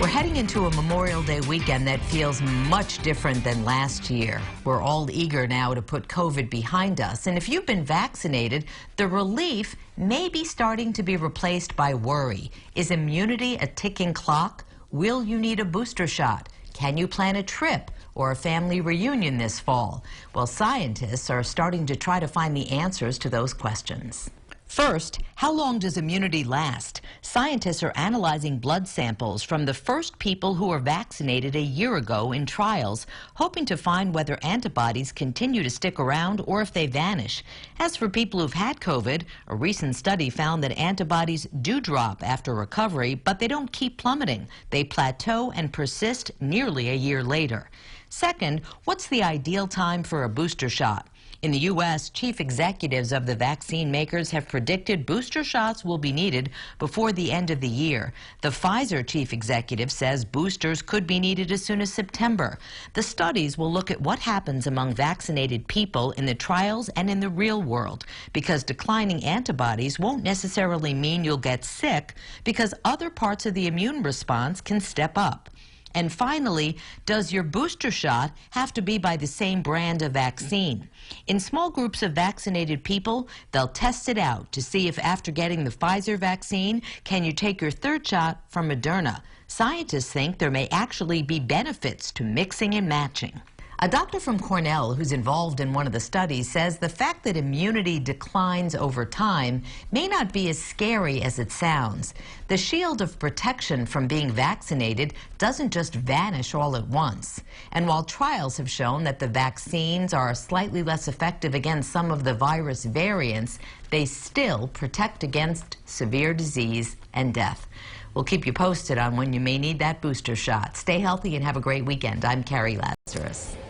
We're heading into a Memorial Day weekend that feels much different than last year. We're all eager now to put COVID behind us. And if you've been vaccinated, the relief may be starting to be replaced by worry. Is immunity a ticking clock? Will you need a booster shot? Can you plan a trip or a family reunion this fall? Well, scientists are starting to try to find the answers to those questions. First, how long does immunity last? Scientists are analyzing blood samples from the first people who were vaccinated a year ago in trials, hoping to find whether antibodies continue to stick around or if they vanish. As for people who've had COVID, a recent study found that antibodies do drop after recovery, but they don't keep plummeting. They plateau and persist nearly a year later. Second, what's the ideal time for a booster shot? In the U.S., chief executives of the vaccine makers have predicted booster shots will be needed before the end of the year. The Pfizer chief executive says boosters could be needed as soon as September. The studies will look at what happens among vaccinated people in the trials and in the real world, because declining antibodies won't necessarily mean you'll get sick, because other parts of the immune response can step up. And finally, does your booster shot have to be by the same brand of vaccine? In small groups of vaccinated people, they'll test it out to see if after getting the Pfizer vaccine, can you take your third shot from Moderna? Scientists think there may actually be benefits to mixing and matching. A doctor from Cornell who's involved in one of the studies says the fact that immunity declines over time may not be as scary as it sounds. The shield of protection from being vaccinated doesn't just vanish all at once. And while trials have shown that the vaccines are slightly less effective against some of the virus variants, they still protect against severe disease and death. We'll keep you posted on when you may need that booster shot. Stay healthy and have a great weekend. I'm Carrie Lazarus.